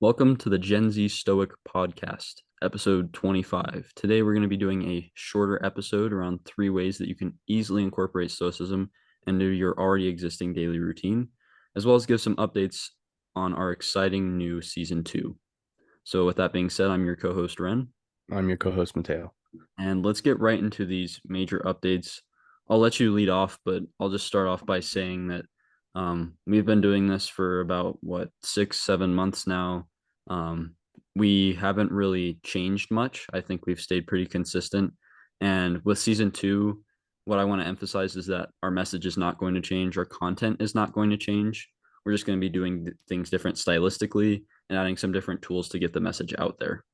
Welcome to the Gen Z Stoic podcast, episode 25. Today, we're going to be doing a shorter episode around 3 ways that you can easily incorporate Stoicism into your already existing daily routine, as well as give some updates on our exciting new season 2. So, with that being said, I'm your co host, Ren, I'm your co-host Mateo. and let's get right into these major updates. I'll let you lead off, but I'll just start off by saying that we've been doing this for about 6, 7 months now. Um, we haven't really changed much. I think we've stayed pretty consistent. And with season 2, what I want to emphasize is that our message is not going to change. Our content is not going to change. We're just going to be doing things different stylistically and adding some different tools to get the message out there.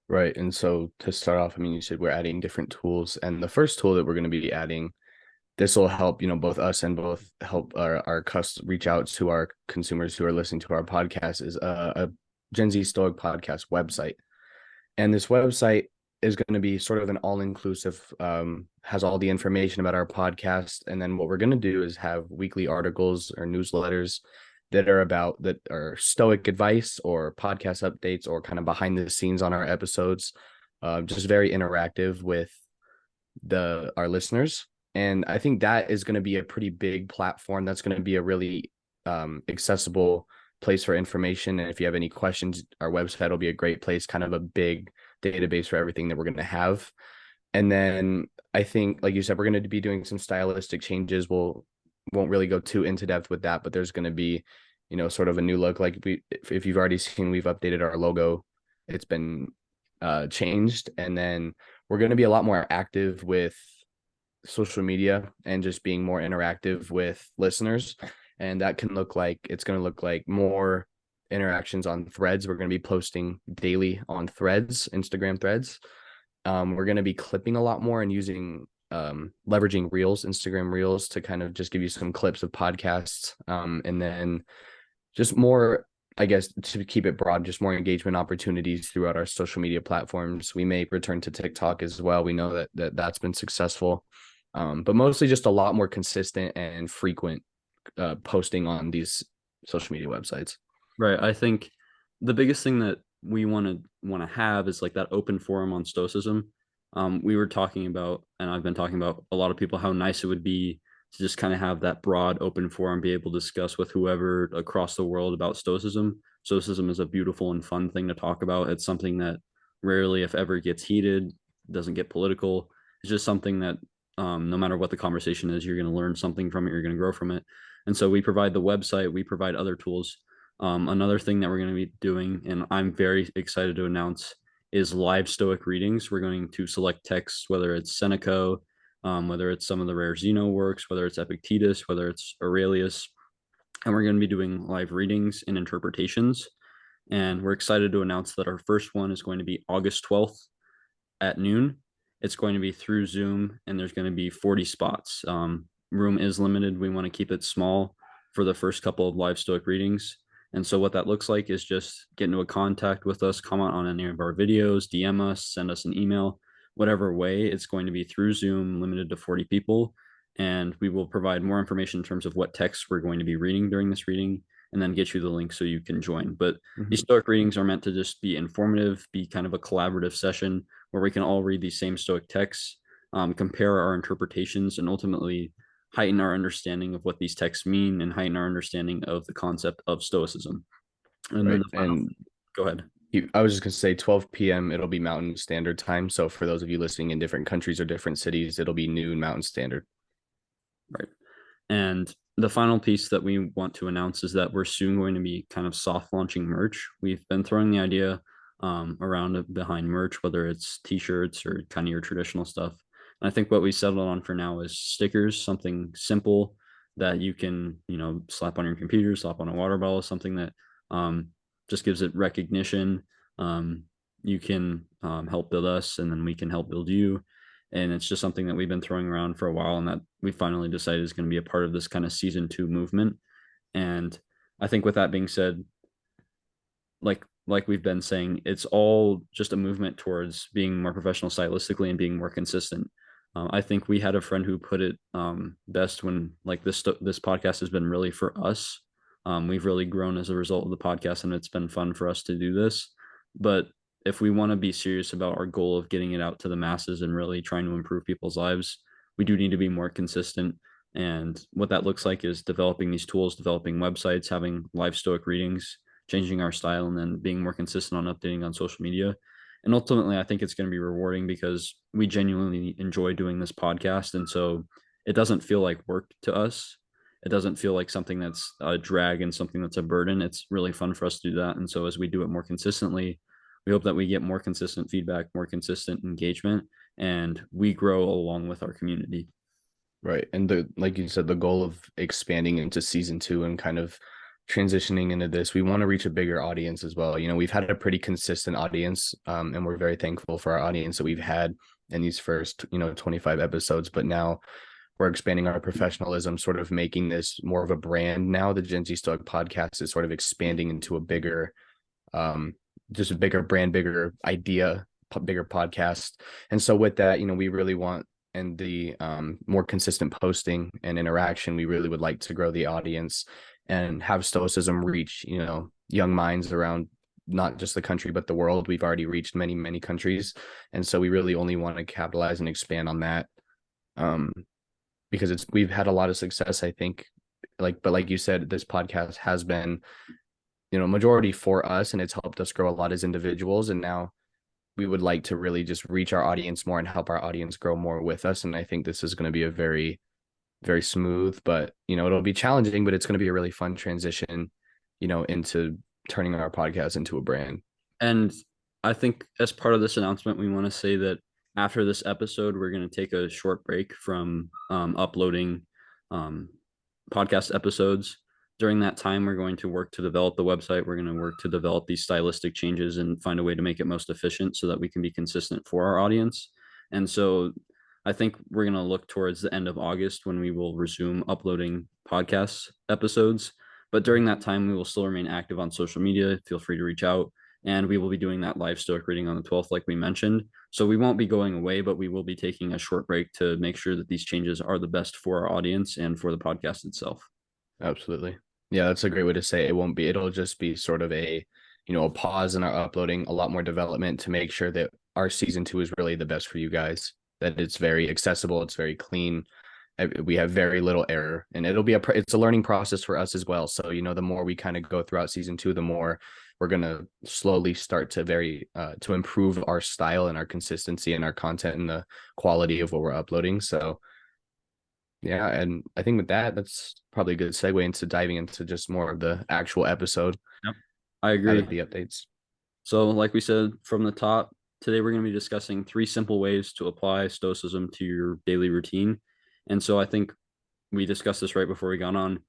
Right. And so to start off, you said we're adding different tools. And the first tool that we're going to be adding, this will help, both us and both help our reach out to our consumers who are listening to our podcast is a Gen Z Stoic podcast website. And this website is going to be sort of an all-inclusive, has all the information about our podcast. And then what we're going to do is have weekly articles or newsletters that are stoic advice or podcast updates or kind of behind the scenes on our episodes, just very interactive with our listeners. And I think that is going to be a pretty big platform. That's going to be a really accessible place for information. And if you have any questions, our website will be a great place, kind of a big database for everything that we're going to have. And then I think, like you said, we're going to be doing some stylistic changes. Won't really go too into depth with that, but there's going to be, sort of a new look. Like if you've already seen, we've updated our logo. It's been changed. And then we're going to be a lot more active with social media and just being more interactive with listeners. And that can look like, it's going to look like more interactions on threads. We're going to be posting daily on threads, Instagram threads. We're going to be clipping a lot more and using leveraging reels, Instagram reels, to kind of just give you some clips of podcasts. And then just more, I guess, to keep it broad, just more engagement opportunities throughout our social media platforms. We may return to TikTok as well. We know that's been successful, but mostly just a lot more consistent and frequent posting on these social media websites. Right. I think the biggest thing that we want to have is like that open forum on Stoicism. We were talking about, and I've been talking about a lot of people, how nice it would be to just kind of have that broad open forum, be able to discuss with whoever across the world about Stoicism. Stoicism is a beautiful and fun thing to talk about. It's something that rarely, if ever, gets heated, doesn't get political. It's just something that no matter what the conversation is, you're going to learn something from it, you're going to grow from it. And so we provide the website, we provide other tools. Another thing that we're going to be doing, and I'm very excited to announce, is live Stoic readings. We're going to select texts, whether it's Seneca, whether it's some of the rare Zeno works, whether it's Epictetus, whether it's Aurelius, and we're going to be doing live readings and interpretations. And we're excited to announce that our first one is going to be August 12th at noon. It's going to be through Zoom, and there's going to be 40 spots. Room is limited. We want to keep it small for the first couple of live Stoic readings. And so what that looks like is just get into a contact with us, comment on any of our videos, DM us, send us an email, whatever way. It's going to be through Zoom, limited to 40 people. And we will provide more information in terms of what texts we're going to be reading during this reading, and then get you the link so you can join. But these Mm-hmm. Stoic readings are meant to just be informative, be kind of a collaborative session where we can all read these same Stoic texts, compare our interpretations, and ultimately heighten our understanding of what these texts mean and heighten our understanding of the concept of Stoicism. And then Right. the final And thing, go ahead. I was just going to say 12 p.m. It'll be Mountain Standard Time. So for those of you listening in different countries or different cities, it'll be noon Mountain Standard. Right. And the final piece that we want to announce is that we're soon going to be kind of soft launching merch. We've been throwing the idea around behind merch, whether it's t-shirts or kind of your traditional stuff. And I think what we settled on for now is stickers, something simple that you can, slap on your computer, slap on a water bottle, something that um, just gives it recognition. You can help build us, and then we can help build you. And it's just something that we've been throwing around for a while, and that we finally decided is going to be a part of this kind of season 2 movement. And I think with that being said, like we've been saying, it's all just a movement towards being more professional stylistically and being more consistent. I think we had a friend who put it best when like this podcast has been really for us. We've really grown as a result of the podcast, and it's been fun for us to do this. But if we want to be serious about our goal of getting it out to the masses and really trying to improve people's lives, we do need to be more consistent. And what that looks like is developing these tools, developing websites, having live Stoic readings, changing our style, and then being more consistent on updating on social media. And ultimately, I think it's going to be rewarding because we genuinely enjoy doing this podcast. And so it doesn't feel like work to us. It doesn't feel like something that's a drag and something that's a burden. It's really fun for us to do that. And so as we do it more consistently, we hope that we get more consistent feedback, more consistent engagement, and we grow along with our community. Right. And the like you said, the goal of expanding into season two and kind of transitioning into this, we want to reach a bigger audience as well. You know, we've had a pretty consistent audience, and we're very thankful for our audience that we've had in these first, 25 episodes. But now we're expanding our professionalism, sort of making this more of a brand now. The Gen Z Stoic podcast is sort of expanding into a bigger, just a bigger brand, bigger idea, bigger podcast. And so with that, we really want, and the more consistent posting and interaction, we really would like to grow the audience and have Stoicism reach, young minds around not just the country, but the world. We've already reached many, many countries. And so we really only want to capitalize and expand on that. Because we've had a lot of success, I think. But like you said, this podcast has been, majority for us, and it's helped us grow a lot as individuals. And now we would like to really just reach our audience more and help our audience grow more with us. And I think this is going to be a very, very smooth, but it'll be challenging, but it's going to be a really fun transition, into turning our podcast into a brand. And I think as part of this announcement, we want to say that after this episode, we're going to take a short break from uploading podcast episodes. During that time, we're going to work to develop the website. We're going to work to develop these stylistic changes and find a way to make it most efficient so that we can be consistent for our audience. And so I think we're going to look towards the end of August when we will resume uploading podcast episodes. But during that time, we will still remain active on social media. Feel free to reach out. And we will be doing that live Stoic reading on the 12th, like we mentioned. So we won't be going away, but we will be taking a short break to make sure that these changes are the best for our audience and for the podcast itself. Absolutely. Yeah, that's a great way to say it. It'll just be sort of a pause in our uploading, a lot more development to make sure that our season two is really the best for you guys, that it's very accessible, it's very clean. We have very little error, and it's a learning process for us as well. So, the more we kind of go throughout season two, the more we're going to slowly start to improve our style and our consistency and our content and the quality of what we're uploading. So yeah, and I think with that, that's probably a good segue into diving into just more of the actual episode. Yep. I Out agree. of the updates. So, like we said from the top, today we're going to be discussing 3 simple ways to apply Stoicism to your daily routine. And so I think we discussed this right before we got on.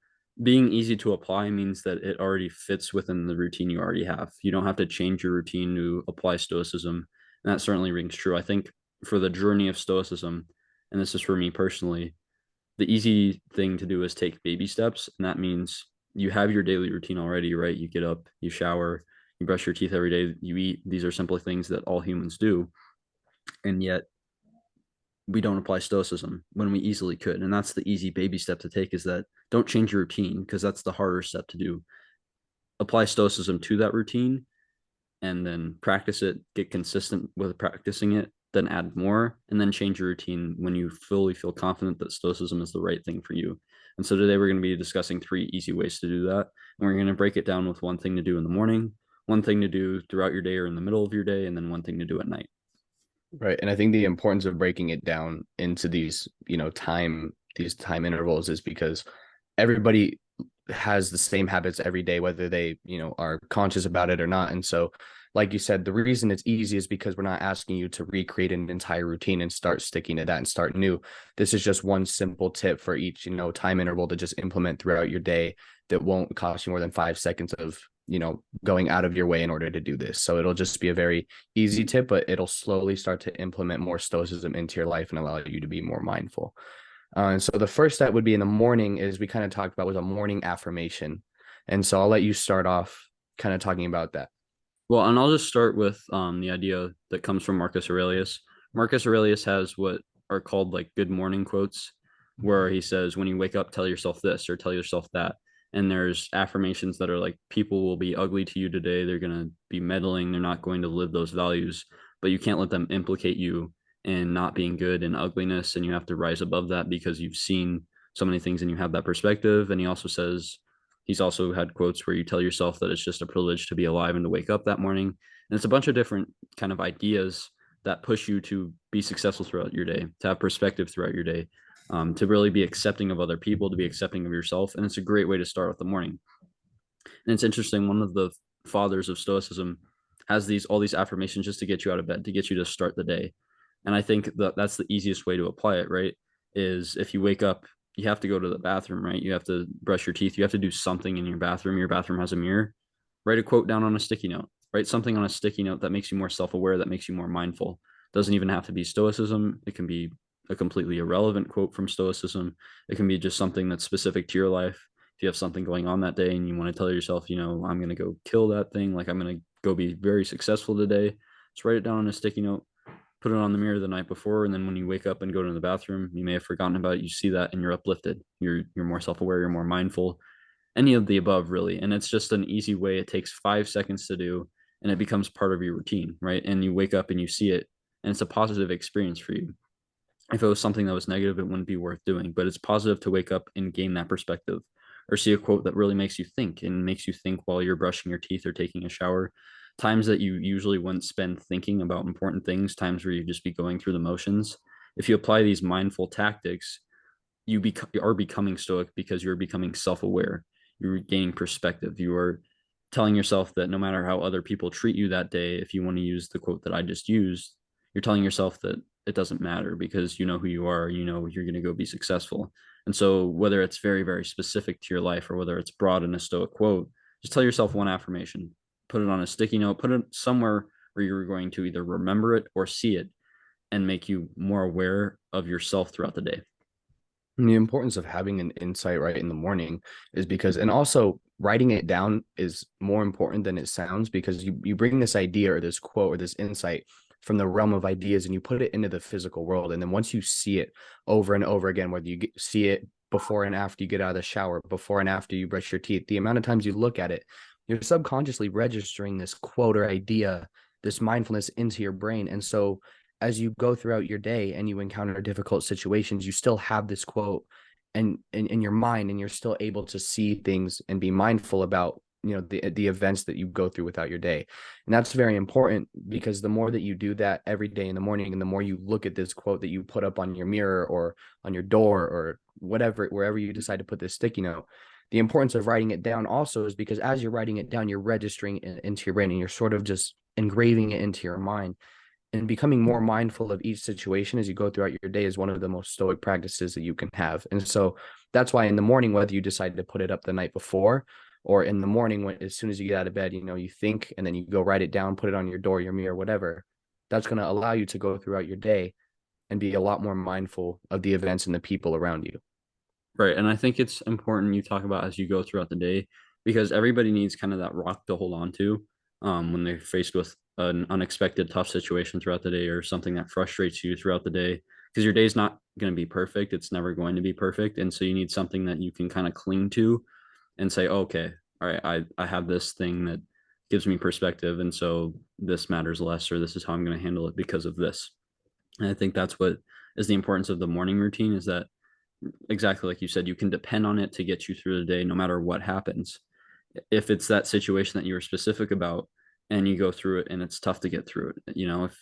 Being easy to apply means that it already fits within the routine you already have. You don't have to change your routine to apply Stoicism. And that certainly rings true. I think for the journey of Stoicism, and this is for me personally, the easy thing to do is take baby steps. And that means you have your daily routine already, right? You get up, you shower, you brush your teeth every day, you eat. These are simple things that all humans do. And yet we don't apply Stoicism when we easily could. And that's the easy baby step to take, is that don't change your routine, because that's the harder step to do. Apply Stoicism to that routine and then practice it, get consistent with practicing it, then add more, and then change your routine when you fully feel confident that Stoicism is the right thing for you. And so today we're going to be discussing 3 easy ways to do that. And we're going to break it down with one thing to do in the morning, one thing to do throughout your day or in the middle of your day, and then one thing to do at night. Right. And I think the importance of breaking it down into these time intervals is because everybody has the same habits every day, whether they, are conscious about it or not. And so, like you said, the reason it's easy is because we're not asking you to recreate an entire routine and start sticking to that and start new. This is just one simple tip for each, time interval to just implement throughout your day that won't cost you more than 5 seconds of, going out of your way in order to do this. So it'll just be a very easy tip, but it'll slowly start to implement more Stoicism into your life and allow you to be more mindful. And so the first step would be in the morning, is we kind of talked about, was a morning affirmation. And so I'll let you start off kind of talking about that. Well, and I'll just start with the idea that comes from Marcus Aurelius. Marcus Aurelius has what are called like good morning quotes, where he says, when you wake up, tell yourself this or tell yourself that. And there's affirmations that are like, people will be ugly to you today. They're going to be meddling. They're not going to live those values, but you can't let them implicate you in not being good and ugliness. And you have to rise above that because you've seen so many things and you have that perspective. And he also says, he's also had quotes where you tell yourself that it's just a privilege to be alive and to wake up that morning. And it's a bunch of different kind of ideas that push you to be successful throughout your day, to have perspective throughout your day, to really be accepting of other people, to be accepting of yourself. And it's a great way to start with the morning. And it's interesting, one of the fathers of Stoicism has these all these affirmations just to get you out of bed, to get you to start the day. And I think that that's the easiest way to apply it, right? Is if you wake up, you have to go to the bathroom, right? You have to brush your teeth, you have to do something in your bathroom. Your bathroom has a mirror. Write a quote down on a sticky note. Write something on a sticky note that makes you more self-aware, that makes you more mindful. Doesn't even have to be Stoicism. It can be a completely irrelevant quote from Stoicism. It can be just something that's specific to your life. If you have something going on that day and you want to tell yourself, I'm going to go kill that thing, like I'm going to go be very successful today, just write it down on a sticky note, put it on the mirror the night before, and then when you wake up and go to the bathroom, you may have forgotten about it, you see that and you're uplifted. You're more self-aware, you're more mindful, any of the above, really. And it's just an easy way. It takes 5 seconds to do, and it becomes part of your routine, right? And you wake up and you see it, and it's a positive experience for you. If it was something that was negative, it wouldn't be worth doing. But it's positive to wake up and gain that perspective, or see a quote that really makes you think, and makes you think while you're brushing your teeth or taking a shower. Times that you usually wouldn't spend thinking about important things, times where you just be going through the motions. If you apply these mindful tactics, you are becoming stoic because you're becoming self-aware. You're gaining perspective. You are telling yourself that no matter how other people treat you that day, if you want to use the quote that I just used, you're telling yourself that it doesn't matter because you know who you are, you're going to go be successful. And so whether it's very, very specific to your life or whether it's broad in a stoic quote, just tell yourself one affirmation, put it on a sticky note, put it somewhere where you're going to either remember it or see it, and make you more aware of yourself throughout the day. And the importance of having an insight right in the morning is because, and also writing it down is more important than it sounds, because you bring this idea or this quote or this insight from the realm of ideas and you put it into the physical world. And then once you see it over and over again, whether see it before and after you get out of the shower, before and after you brush your teeth, the amount of times you look at it, you're subconsciously registering this quote or idea, this mindfulness into your brain. And so as you go throughout your day and you encounter difficult situations, you still have this quote and in your mind, and you're still able to see things and be mindful about the events that you go through without your day. And that's very important, because the more that you do that every day in the morning, and the more you look at this quote that you put up on your mirror or on your door or whatever, wherever you decide to put this sticky note, the importance of writing it down also is because as you're writing it down, you're registering it into your brain and you're sort of just engraving it into your mind. And becoming more mindful of each situation as you go throughout your day is one of the most stoic practices that you can have. And so that's why in the morning, whether you decide to put it up the night before or in the morning, when as soon as you get out of bed, you think and then you go write it down, put it on your door, your mirror, whatever, that's going to allow you to go throughout your day and be a lot more mindful of the events and the people around you. Right. And I think it's important you talk about as you go throughout the day, because everybody needs kind of that rock to hold on to, when they're faced with an unexpected tough situation throughout the day or something that frustrates you throughout the day. Because your day's not going to be perfect. It's never going to be perfect. And so you need something that you can kind of cling to and say, okay, all right, I have this thing that gives me perspective. And so this matters less, or this is how I'm going to handle it because of this. And I think that's what is the importance of the morning routine, is that exactly like you said, you can depend on it to get you through the day no matter what happens. If it's that situation that you were specific about and you go through it and it's tough to get through it, if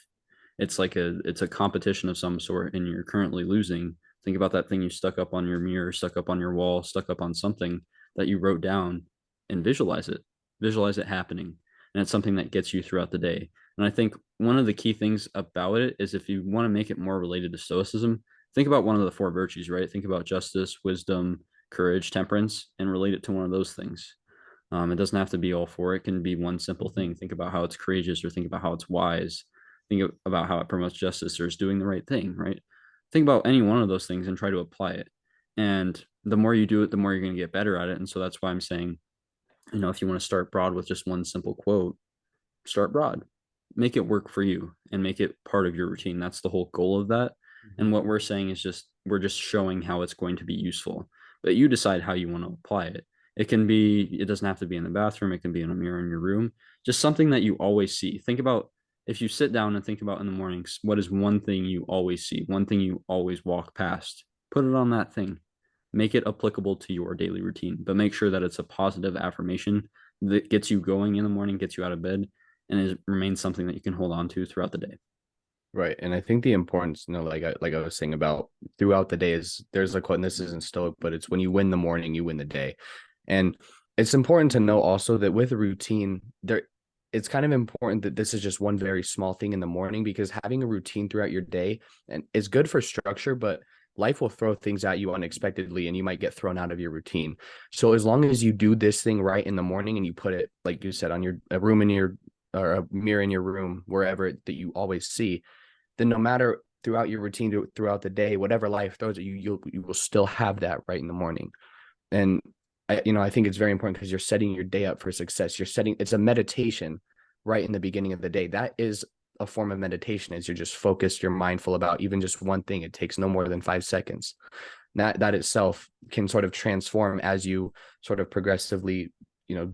it's like it's a competition of some sort and you're currently losing, think about that thing you stuck up on your mirror, stuck up on your wall, stuck up on something that you wrote down, and visualize it happening. And it's something that gets you throughout the day. And I think one of the key things about it is, if you want to make it more related to stoicism, think about one of the four virtues, right? Think about justice, wisdom, courage, temperance, and relate it to one of those things. It doesn't have to be all four. It can be one simple thing. Think about how it's courageous, or think about how it's wise. Think about how it promotes justice or is doing the right thing, right? Think about any one of those things and try to apply it. And the more you do it, the more you're going to get better at it. And so that's why I'm saying, if you want to start broad with just one simple quote, start broad, make it work for you and make it part of your routine. That's the whole goal of that. And what we're saying is we're just showing how it's going to be useful, but you decide how you want to apply it. It doesn't have to be in the bathroom. It can be in a mirror in your room. Just something that you always see. Think about if you sit down and think about in the mornings, what is one thing you always see, one thing you always walk past? Put it on that thing. Make it applicable to your daily routine, but make sure that it's a positive affirmation that gets you going in the morning, gets you out of bed, and it remains something that you can hold on to throughout the day. Right. And I think the importance, like I was saying about throughout the day is there's a quote, and this isn't Stoic, but it's when you win the morning, you win the day. And it's important to know also that with a routine, it's kind of important that this is just one very small thing in the morning, because having a routine throughout your day and is good for structure, but life will throw things at you unexpectedly and you might get thrown out of your routine. So as long as you do this thing right in the morning and you put it, like you said, on your a room in your or a mirror in your room, wherever that you always see, then no matter throughout your routine throughout the day, whatever life throws at you, you will still have that right in the morning. And I think it's very important because you're setting your day up for success. It's a meditation right in the beginning of the day. That is a form of meditation, as you're just focused, you're mindful about even just one thing. It takes no more than 5 seconds. That itself can sort of transform as you sort of progressively,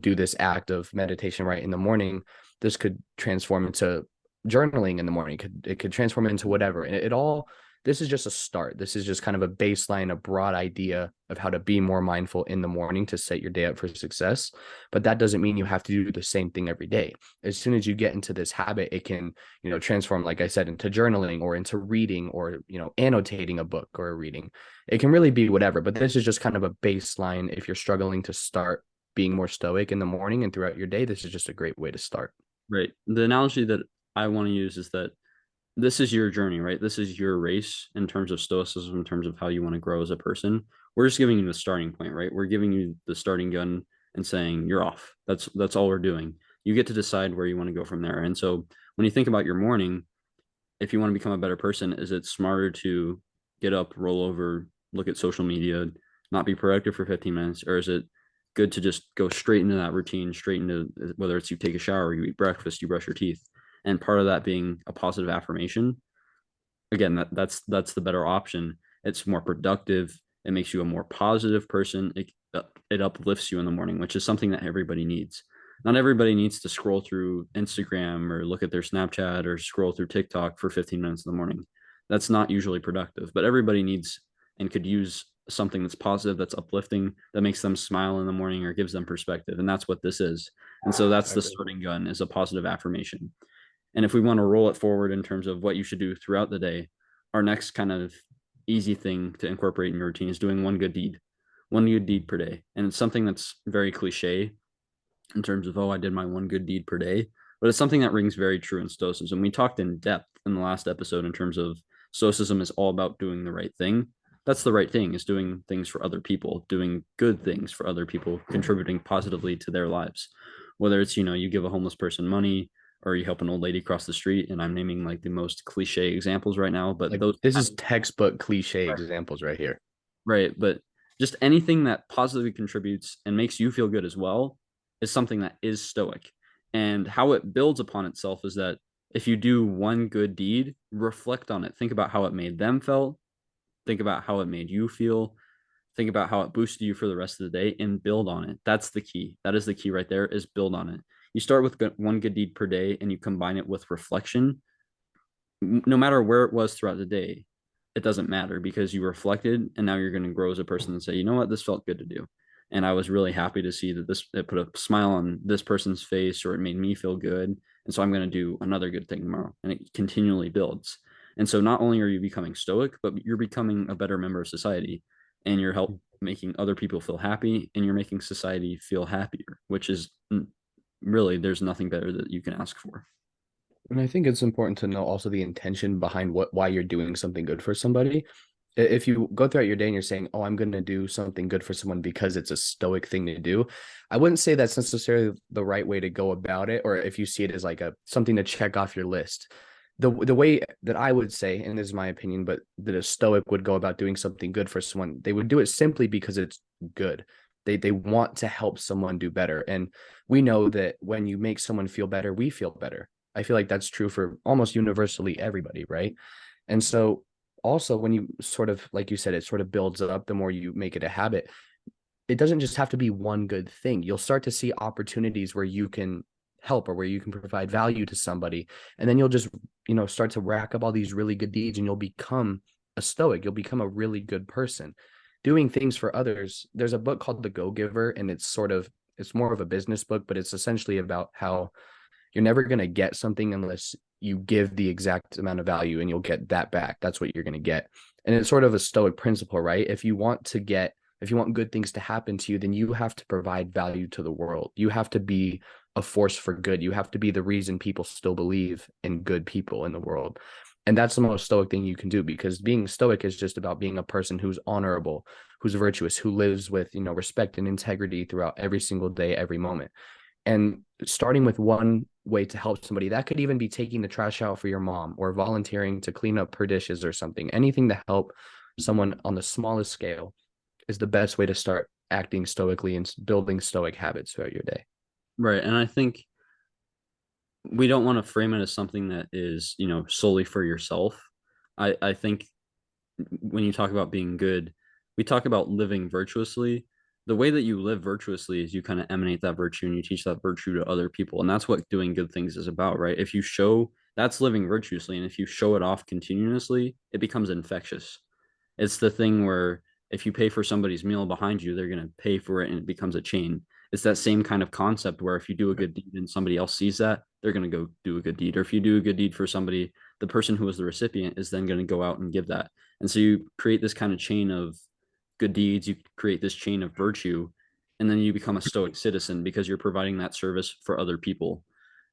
do this act of meditation right in the morning. This could transform into journaling in the morning. It could transform into whatever. And it all this is just a start. This is just kind of a baseline, a broad idea of how to be more mindful in the morning to set your day up for success. But that doesn't mean you have to do the same thing every day. As soon as you get into this habit, it can, transform, like I said, into journaling or into reading or, annotating a book or a reading. It can really be whatever. But this is just kind of a baseline. If you're struggling to start being more stoic in the morning and throughout your day, this is just a great way to start. Right. The analogy that I want to use is that this is your journey, right? This is your race in terms of stoicism, in terms of how you want to grow as a person. We're just giving you the starting point, right? We're giving you the starting gun and saying you're off. That's all we're doing. You get to decide where you want to go from there. And so when you think about your morning, if you want to become a better person, is it smarter to get up, roll over, look at social media, not be productive for 15 minutes, or is it good to just go straight into that routine, straight into whether it's you take a shower, you eat breakfast, you brush your teeth, and part of that being a positive affirmation? Again, that's the better option. It's more productive. It makes you a more positive person. It uplifts you in the morning, which is something that everybody needs. Not everybody needs to scroll through Instagram or look at their Snapchat or scroll through TikTok for 15 minutes in the morning. That's not usually productive, but everybody needs and could use something that's positive, that's uplifting, that makes them smile in the morning or gives them perspective. And that's what this is. And so that's I the agree. starting gun, is a positive affirmation. And if we want to roll it forward in terms of what you should do throughout the day, our next kind of easy thing to incorporate in your routine is doing one good deed per day. And it's something that's very cliche in terms of, oh, I did my one good deed per day, but it's something that rings very true in Stoicism. We talked in depth in the last episode in terms of Stoicism is all about doing the right thing. That's the right thing, is doing things for other people, doing good things for other people, contributing positively to their lives. Whether it's, you give a homeless person money or you help an old lady cross the street. And I'm naming like the most cliche examples right now, but Like those, this is textbook cliche right, examples right here. right. But just anything that positively contributes and makes you feel good as well is something that is stoic. And how it builds upon itself is that if you do one good deed, reflect on it. Think about how it made them feel. Think about how it made you feel. Think about how it boosted you for the rest of the day and build on it. That's the key. That is the key right there, is build on it. You start with one good deed per day and you combine it with reflection. No matter where it was throughout the day, it doesn't matter because you reflected and now you're going to grow as a person and say, you know what, this felt good to do. And I was really happy to see that it put a smile on this person's face, or it made me feel good. And so I'm going to do another good thing tomorrow. And it continually builds. And so not only are you becoming stoic, but you're becoming a better member of society, and you're help making other people feel happy, and you're making society feel happier, which is really, there's nothing better that you can ask for. And I think it's important to know also the intention behind why you're doing something good for somebody. If you go throughout your day and you're saying, "Oh, I'm going to do something good for someone because it's a stoic thing to do," I wouldn't say that's necessarily the right way to go about it. Or if you see it as like a something to check off your list, the way that I would say, and this is my opinion, but that a stoic would go about doing something good for someone, they would do it simply because it's good. They want to help someone do better, and we know that when you make someone feel better, we feel better. I feel like that's true for almost universally everybody, right? And so also when you sort of, like you said, it sort of builds up the more you make it a habit. it doesn't just have to be one good thing. You'll start to see opportunities where you can help or where you can provide value to somebody. And then you'll just, start to rack up all these really good deeds and you'll become a stoic. You'll become a really good person doing things for others. There's a book called The Go Giver, and it's more of a business book, but it's essentially about how you're never going to get something unless you give the exact amount of value and you'll get that back. That's what you're going to get. And it's sort of a stoic principle, right? If you want good things to happen to you, then you have to provide value to the world. You have to be a force for good. You have to be the reason people still believe in good people in the world. And that's the most stoic thing you can do, because being stoic is just about being a person who's honorable, who's virtuous, who lives with, respect and integrity throughout every single day, every moment. And starting with one way to help somebody, that could even be taking the trash out for your mom or volunteering to clean up her dishes or something. Anything to help someone on the smallest scale is the best way to start acting stoically and building stoic habits throughout your day. Right. And I think we don't want to frame it as something that is, solely for yourself. I think when you talk about being good, we talk about living virtuously. The way that you live virtuously is you kind of emanate that virtue and you teach that virtue to other people. And that's what doing good things is about, right? If you show that's living virtuously, and if you show it off continuously, it becomes infectious. It's the thing where if you pay for somebody's meal behind you, they're going to pay for it and it becomes a chain. It's that same kind of concept where if you do a good deed and somebody else sees that, they're going to go do a good deed. Or if you do a good deed for somebody, the person who was the recipient is then going to go out and give that. And so you create this kind of chain of good deeds, you create this chain of virtue, and then you become a stoic citizen because you're providing that service for other people.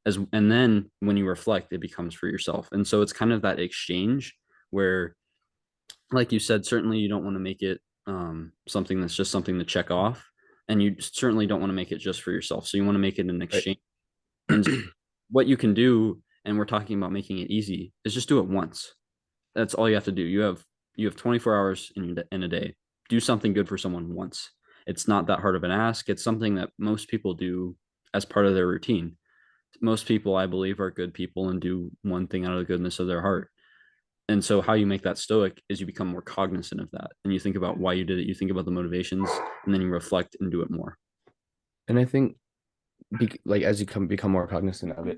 And then when you reflect, it becomes for yourself. And so it's kind of that exchange where, like you said, certainly you don't want to make it something that's just something to check off, and you certainly don't want to make it just for yourself. So you want to make it an Right. exchange. And what you can do, and we're talking about making it easy, is just do it once. That's all you have to do. You have 24 hours in a day. Do something good for someone once. It's not that hard of an ask. It's something that most people do as part of their routine. Most people, I believe, are good people and do one thing out of the goodness of their heart. And so how you make that stoic is you become more cognizant of that and you think about why you did it. You think about the motivations and then you reflect and do it more. And I think like as you become more cognizant of it,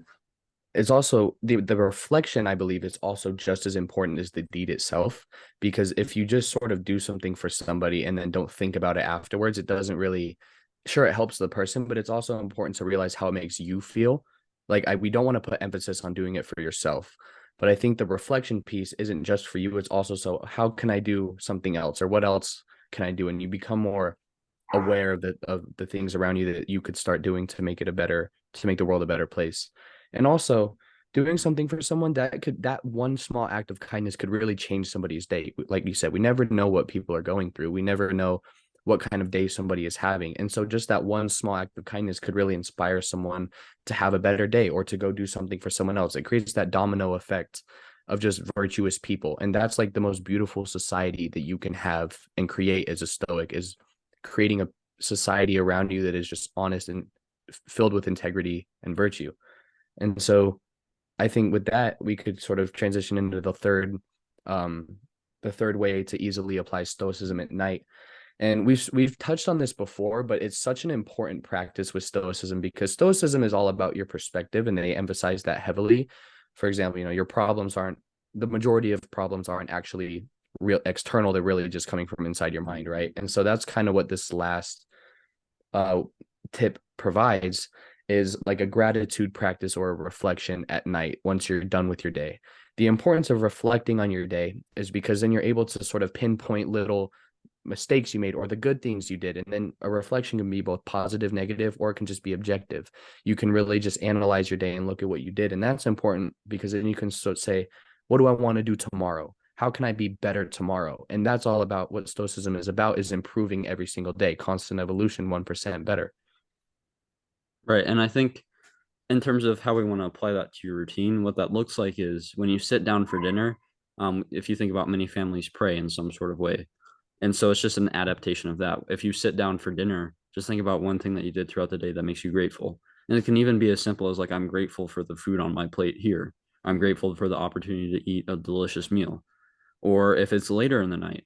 it's also the reflection, I believe, is also just as important as the deed itself. Because if you just sort of do something for somebody and then don't think about it afterwards, it doesn't really, sure, it helps the person, but it's also important to realize how it makes you feel. Like we don't want to put emphasis on doing it for yourself. But I think the reflection piece isn't just for you. It's also, so how can I do something else, or what else can I do? And you become more aware of the things around you that you could start doing to make the world a better place. And also doing something for someone that one small act of kindness could really change somebody's day. Like you said, we never know what people are going through. We never know what kind of day somebody is having. And so just that one small act of kindness could really inspire someone to have a better day or to go do something for someone else. It creates that domino effect of just virtuous people. And that's like the most beautiful society that you can have and create as a stoic, is creating a society around you that is just honest and filled with integrity and virtue. And so I think with that, we could sort of transition into the third way to easily apply stoicism at night. And we've touched on this before, but it's such an important practice with stoicism, because stoicism is all about your perspective, and they emphasize that heavily. For example, your problems aren't the majority of problems aren't actually real external, they're really just coming from inside your mind, right? And so that's kind of what this last uh tip provides, is like a gratitude practice or a reflection at night once you're done with your day. The importance of reflecting on your day is because then you're able to sort of pinpoint little mistakes you made or the good things you did. And then a reflection can be both positive, negative, or it can just be objective. You can really just analyze your day and look at what you did. And that's important because then you can sort of say, what do I want to do tomorrow? How can I be better tomorrow? And that's all about what Stoicism is about, is improving every single day, constant evolution, 1% better. Right. And I think in terms of how we want to apply that to your routine, what that looks like is when you sit down for dinner, if you think about many families pray in some sort of way. And so it's just an adaptation of that. If you sit down for dinner, just think about one thing that you did throughout the day that makes you grateful. And it can even be as simple as like, I'm grateful for the food on my plate here. I'm grateful for the opportunity to eat a delicious meal. Or if it's later in the night,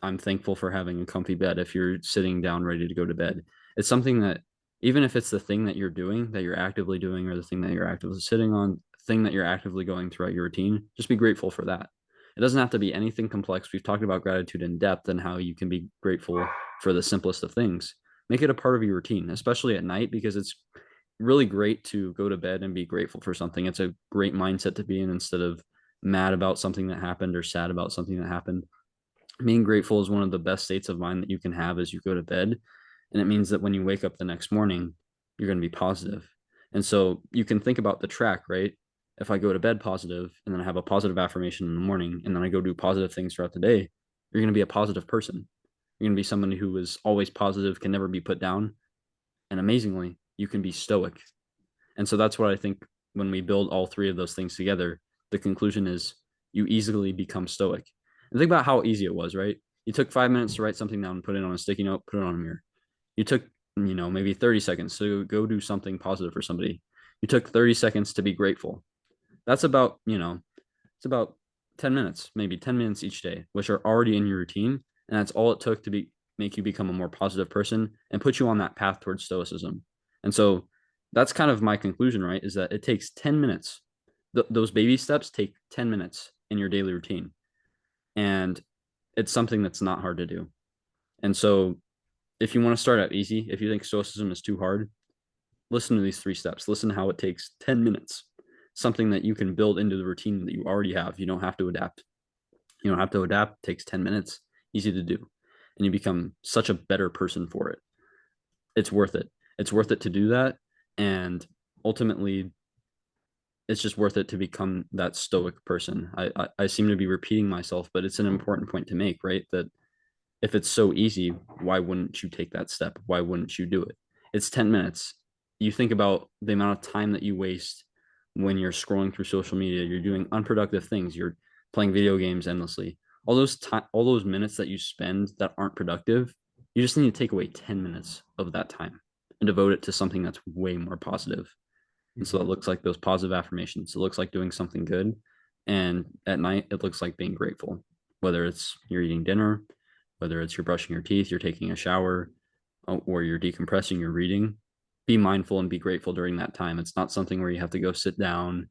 I'm thankful for having a comfy bed. If you're sitting down ready to go to bed, it's something that, even if it's the thing that you're doing, that you're actively doing, or the thing that you're actively sitting on, thing that you're actively going throughout your routine, just be grateful for that. It doesn't have to be anything complex. We've talked about gratitude in depth and how you can be grateful for the simplest of things. Make it a part of your routine, especially at night, because it's really great to go to bed and be grateful for something. It's a great mindset to be in, instead of mad about something that happened or sad about something that happened. Being grateful is one of the best states of mind that you can have as you go to bed. And it means that when you wake up the next morning, you're going to be positive. And so you can think about the track, right? If I go to bed positive and then I have a positive affirmation in the morning and then I go do positive things throughout the day, you're going to be a positive person. You're going to be someone who is always positive, can never be put down. And amazingly, you can be stoic. And so that's what I think, when we build all three of those things together, the conclusion is you easily become stoic. And think about how easy it was, right? You took 5 minutes to write something down, put it on a sticky note, put it on a mirror. You took, maybe 30 seconds to go do something positive for somebody. You took 30 seconds to be grateful. That's about, it's about 10 minutes, maybe 10 minutes each day, which are already in your routine. And that's all it took to make you become a more positive person and put you on that path towards stoicism. And so that's kind of my conclusion, right? Is that it takes 10 minutes. Those baby steps take 10 minutes in your daily routine. And it's something that's not hard to do. And so if you want to start out easy, if you think stoicism is too hard, listen to these 3 steps. Listen to how it takes 10 minutes, something that you can build into the routine that you already have. You don't have to adapt. You don't have to adapt. It takes 10 minutes, easy to do. And you become such a better person for it. It's worth it. It's worth it to do that. And ultimately, it's just worth it to become that stoic person. I seem to be repeating myself, but it's an important point to make, right? That if it's so easy, why wouldn't you take that step? Why wouldn't you do it? It's 10 minutes. You think about the amount of time that you waste when you're scrolling through social media, you're doing unproductive things, you're playing video games endlessly. All those minutes that you spend that aren't productive, you just need to take away 10 minutes of that time and devote it to something that's way more positive. And so it Mhm. looks like those positive affirmations. It looks like doing something good. And at night, it looks like being grateful, whether it's you're eating dinner, whether it's you're brushing your teeth, you're taking a shower, or you're decompressing, you're reading. Be mindful and be grateful during that time. It's not something where you have to go sit down,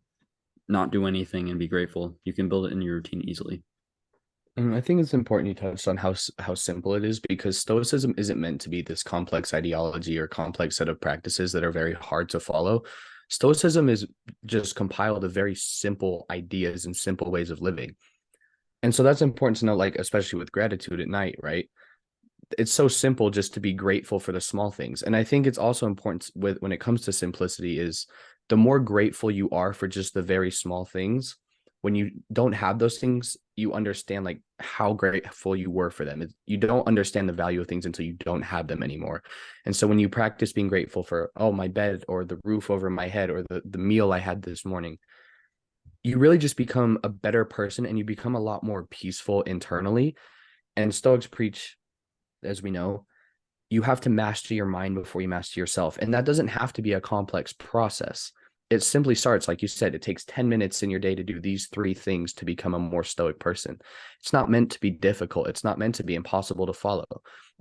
not do anything, and be grateful. You can build it in your routine easily. And I think it's important you touched on how simple it is, because Stoicism isn't meant to be this complex ideology or complex set of practices that are very hard to follow. Stoicism is just compiled of very simple ideas and simple ways of living. And so that's important to know, like, especially with gratitude at night, right? It's so simple just to be grateful for the small things. And I think it's also important with when it comes to simplicity is the more grateful you are for just the very small things, when you don't have those things, you understand like how grateful you were for them. You don't understand the value of things until you don't have them anymore. And so when you practice being grateful for, oh, my bed or the roof over my head or the meal I had this morning, you really just become a better person and you become a lot more peaceful internally. And Stoics preach, as we know, you have to master your mind before you master yourself. And that doesn't have to be a complex process. It simply starts, like you said, it takes 10 minutes in your day to do these 3 things to become a more stoic person. It's not meant to be difficult. It's not meant to be impossible to follow.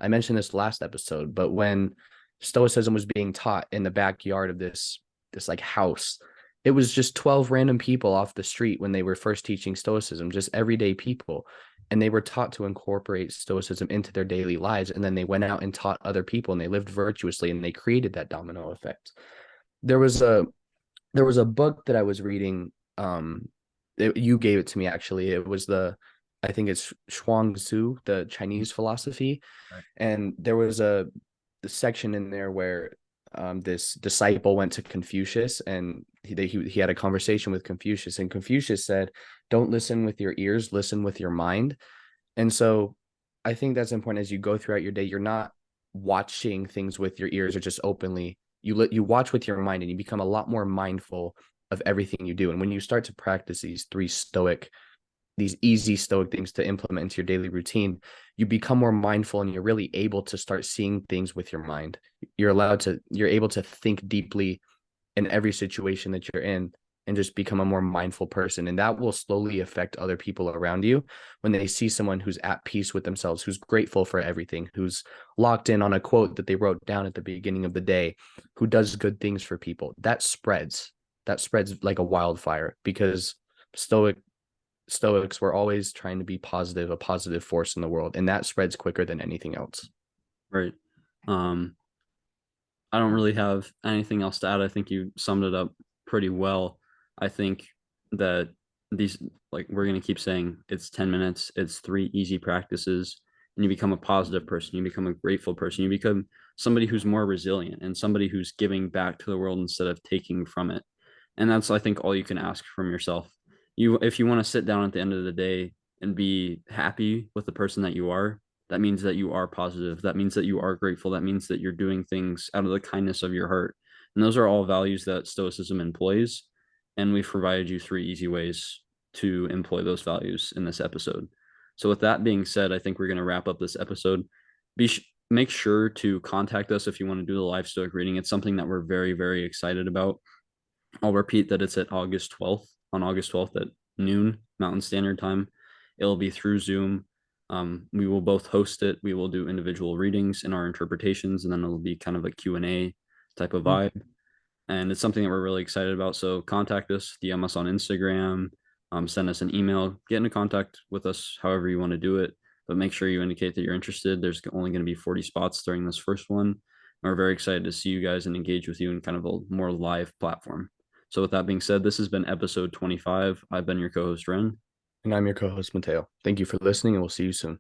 I mentioned this last episode, but when stoicism was being taught in the backyard of this like house, it was just 12 random people off the street when they were first teaching stoicism, just everyday people, and they were taught to incorporate stoicism into their daily lives, and then they went out and taught other people and they lived virtuously and they created that domino effect. There was a book that I was reading. You gave it to me, actually. It was I think it's Shuang Tzu, the Chinese philosophy, Right. and there was the section in there where this disciple went to Confucius, and he had a conversation with Confucius, and Confucius said, "Don't listen with your ears, listen with your mind." And so I think that's important as you go throughout your day. You're not watching things with your ears or just openly. You watch with your mind and you become a lot more mindful of everything you do. And when you start to practice these easy stoic things to implement into your daily routine, you become more mindful and you're really able to start seeing things with your mind. You're able to think deeply in every situation that you're in, and just become a more mindful person. And that will slowly affect other people around you when they see someone who's at peace with themselves, who's grateful for everything, who's locked in on a quote that they wrote down at the beginning of the day, who does good things for people. That spreads. That spreads like a wildfire because Stoics were always trying to be positive, a positive force in the world, and that spreads quicker than anything else. Right. Um, I don't really have anything else to add. I think you summed it up pretty well. I think that these, like, we're going to keep saying it's 10 minutes, it's three easy practices, and you become a positive person. You become a grateful person. You become somebody who's more resilient and somebody who's giving back to the world instead of taking from it. And that's, I think, all you can ask from yourself. If you want to sit down at the end of the day and be happy with the person that you are, that means that you are positive. That means that you are grateful. That means that you're doing things out of the kindness of your heart. And those are all values that Stoicism employs. And we've provided you three easy ways to employ those values in this episode. So, with that being said, I think we're going to wrap up this episode. Make sure to contact us if you want to do the live Stoic reading. It's something that we're very, very excited about. I'll repeat that it's at August 12th, on August 12th at noon Mountain Standard Time. It'll be through Zoom. We will both host it. We will do individual readings and our interpretations, and then it'll be kind of a Q&A type of Mm. vibe. And it's something that we're really excited about. So contact us, DM us on Instagram, send us an email, get into contact with us however you want to do it. But make sure you indicate that you're interested. There's only going to be 40 spots during this first one. And we're very excited to see you guys and engage with you in kind of a more live platform. So with that being said, this has been episode 25. I've been your co-host, Ren. And I'm your co host, Mateo. Thank you for listening, and we'll see you soon.